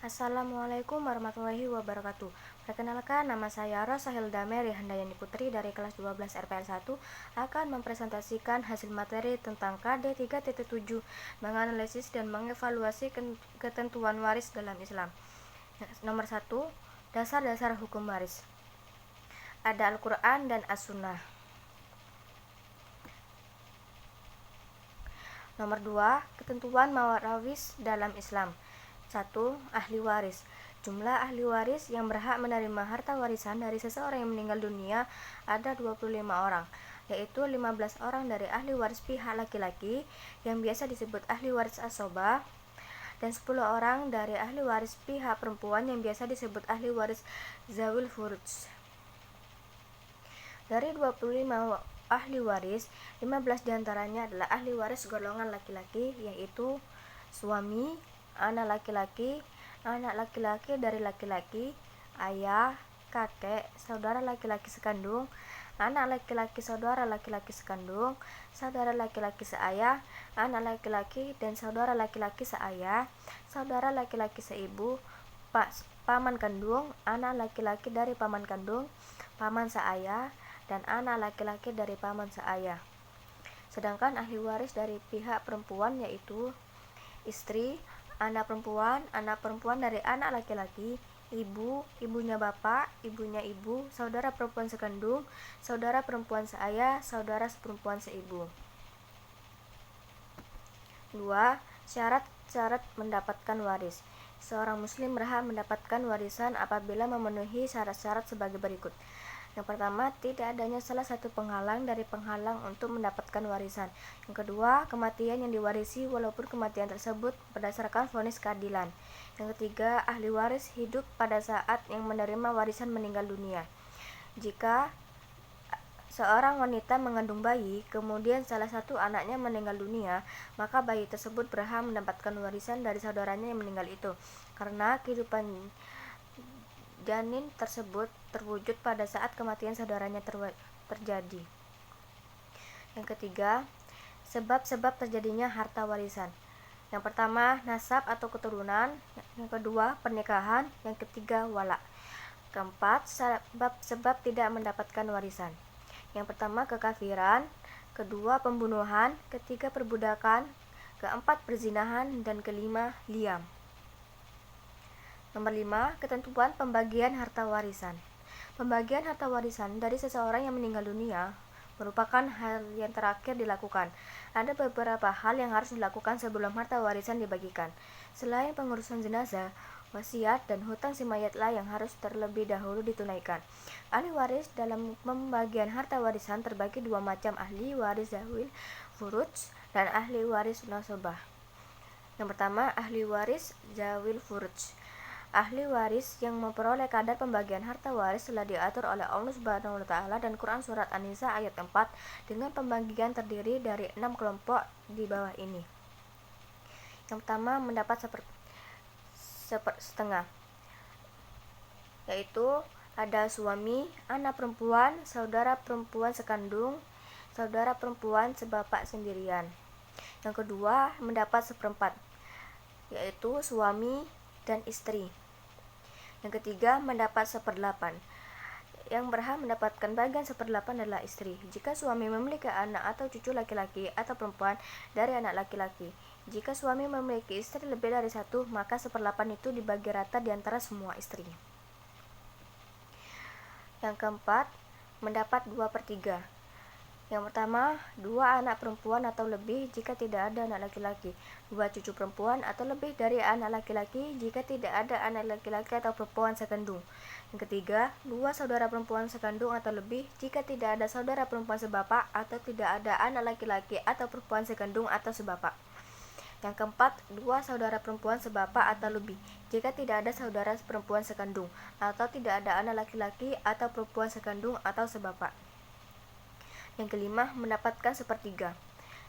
Assalamualaikum warahmatullahi wabarakatuh. Perkenalkan, nama saya Rosa Hilda Mary Handayani Putri dari kelas 12 RPL 1 akan mempresentasikan hasil materi tentang KD 3.7 menganalisis dan mengevaluasi ketentuan waris dalam Islam. Nomor 1, dasar-dasar hukum waris. Ada Al-Quran dan As-Sunnah. Nomor 2, ketentuan waris dalam Islam. 1. Ahli waris. Jumlah ahli waris yang berhak menerima harta warisan dari seseorang yang meninggal dunia ada 25 orang, yaitu 15 orang dari ahli waris pihak laki-laki yang biasa disebut ahli waris asobah, dan 10 orang dari ahli waris pihak perempuan yang biasa disebut ahli waris zawil furuj. Dari 25 ahli waris, 15 diantaranya adalah ahli waris golongan laki-laki, yaitu suami, anak laki-laki dari laki-laki, ayah, kakek, saudara laki-laki sekandung, anak laki-laki saudara laki-laki sekandung, saudara laki-laki seayah, anak laki-laki dan saudara laki-laki seayah, saudara laki-laki seibu, paman kandung, anak laki-laki dari paman kandung, paman seayah, dan anak laki-laki dari paman seayah. Sedangkan ahli waris dari pihak perempuan yaitu istri, anak perempuan dari anak laki-laki, ibu, ibunya bapak, ibunya ibu, saudara perempuan sekandung, saudara perempuan seayah, saudara perempuan seibu. 2. Syarat-syarat mendapatkan waris. Seorang muslim berhak mendapatkan warisan apabila memenuhi syarat-syarat sebagai berikut. Yang pertama, tidak adanya salah satu penghalang dari penghalang untuk mendapatkan warisan. Yang kedua, kematian yang diwarisi walaupun kematian tersebut berdasarkan vonis keadilan. Yang ketiga, ahli waris hidup pada saat yang menerima warisan meninggal dunia. Jika seorang wanita mengandung bayi, kemudian salah satu anaknya meninggal dunia, maka bayi tersebut berhak mendapatkan warisan dari saudaranya yang meninggal itu, karena kehidupan janin tersebut terwujud pada saat kematian saudaranya terjadi. Yang ketiga, sebab-sebab terjadinya harta warisan. Yang pertama, nasab atau keturunan. Yang kedua, pernikahan. Yang ketiga, wala. Keempat, sebab-sebab tidak mendapatkan warisan. Yang pertama, kekafiran. Kedua, pembunuhan. Ketiga, perbudakan. Keempat, perzinahan. Dan kelima, liam. Nomor 5, ketentuan pembagian harta warisan. Pembagian harta warisan dari seseorang yang meninggal dunia merupakan hal yang terakhir dilakukan. Ada beberapa hal yang harus dilakukan sebelum harta warisan dibagikan. Selain pengurusan jenazah, wasiat dan hutang si mayatlah yang harus terlebih dahulu ditunaikan. Ahli waris dalam pembagian harta warisan terbagi dua macam, ahli waris zawil furuj dan ahli waris nasabah. Yang pertama, ahli waris zawil furuj. Ahli waris yang memperoleh kadar pembagian harta waris telah diatur oleh Allah Subhanahu wa taala dan Quran surat An-Nisa ayat 4 dengan pembagian terdiri dari 6 kelompok di bawah ini. Yang pertama, mendapat setengah, yaitu ada suami, anak perempuan, saudara perempuan sekandung, saudara perempuan sebapak sendirian. Yang kedua, mendapat seperempat, yaitu suami dan istri. Yang ketiga, mendapat seperdelapan. Yang berhak mendapatkan bagian seperdelapan adalah istri, jika suami memiliki anak atau cucu laki-laki atau perempuan dari anak laki-laki. Jika suami memiliki istri lebih dari satu, maka seperdelapan itu dibagi rata di antara semua istri. Yang keempat, mendapat 2/3. Yang pertama, 2 anak perempuan atau lebih jika tidak ada anak laki-laki, 2 cucu perempuan atau lebih dari anak laki-laki jika tidak ada anak laki-laki atau perempuan sekandung. Yang ketiga, 2 saudara perempuan sekandung atau lebih jika tidak ada saudara perempuan sebapak atau tidak ada anak laki-laki atau perempuan sekandung atau sebapak. Yang keempat, 2 saudara perempuan sebapak atau lebih jika tidak ada saudara perempuan sekandung atau tidak ada anak laki-laki atau perempuan sekandung atau sebapak. Yang kelima, mendapatkan sepertiga.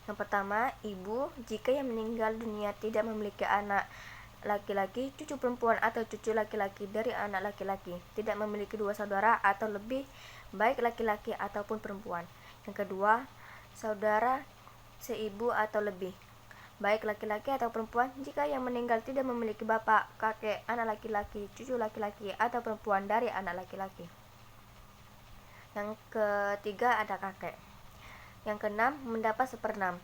Yang pertama, ibu jika yang meninggal dunia tidak memiliki anak laki-laki, cucu perempuan atau cucu laki-laki dari anak laki-laki, tidak memiliki 2 saudara atau lebih, baik laki-laki ataupun perempuan. Yang kedua, saudara seibu atau lebih. baik laki-laki atau perempuan, jika yang meninggal tidak memiliki bapak, kakek, anak laki-laki, cucu laki-laki, atau perempuan dari anak laki-laki. Yang ketiga ada kakek. Yang keenam, mendapat seperenam,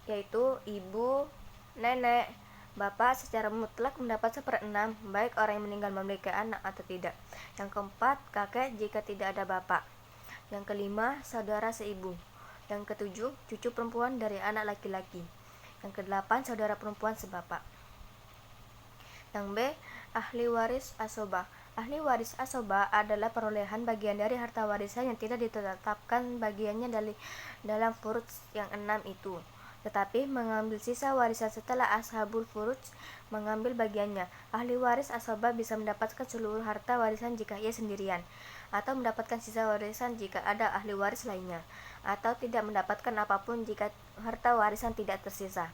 yaitu ibu, nenek, bapak secara mutlak mendapat seperenam, baik orang yang meninggal memiliki anak atau tidak. Yang keempat, kakek jika tidak ada bapak. Yang kelima, saudara seibu. Yang ketujuh, cucu perempuan dari anak laki-laki. Yang kedelapan, saudara perempuan sebapak. Yang B, ahli waris asobah. Ahli waris asobah adalah perolehan bagian dari harta warisan yang tidak ditetapkan bagiannya dalam furud yang 6 itu, tetapi mengambil sisa warisan setelah ashabul furud mengambil bagiannya. Ahli waris asobah bisa mendapatkan seluruh harta warisan jika ia sendirian, atau mendapatkan sisa warisan jika ada ahli waris lainnya, atau tidak mendapatkan apapun jika harta warisan tidak tersisa.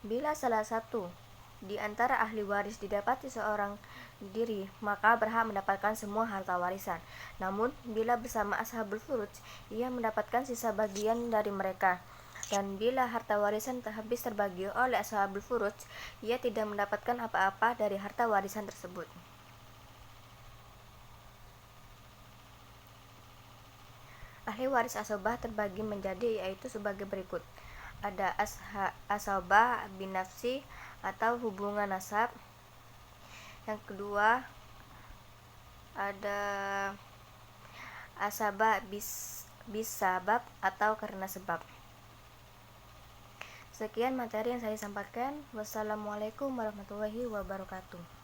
Bila salah satu di antara ahli waris didapati seorang diri, maka berhak mendapatkan semua harta warisan. Namun, bila bersama ashabul furud, ia mendapatkan sisa bagian dari mereka. Dan bila harta warisan habis terbagi oleh ashabul furud, ia tidak mendapatkan apa-apa dari harta warisan tersebut. Ahli waris asobah terbagi menjadi yaitu sebagai berikut. Ada asobah binafsi atau hubungan nasab. Yang kedua ada asabah bisabab atau karena sebab. Sekian materi yang saya sampaikan. Wassalamualaikum warahmatullahi wabarakatuh.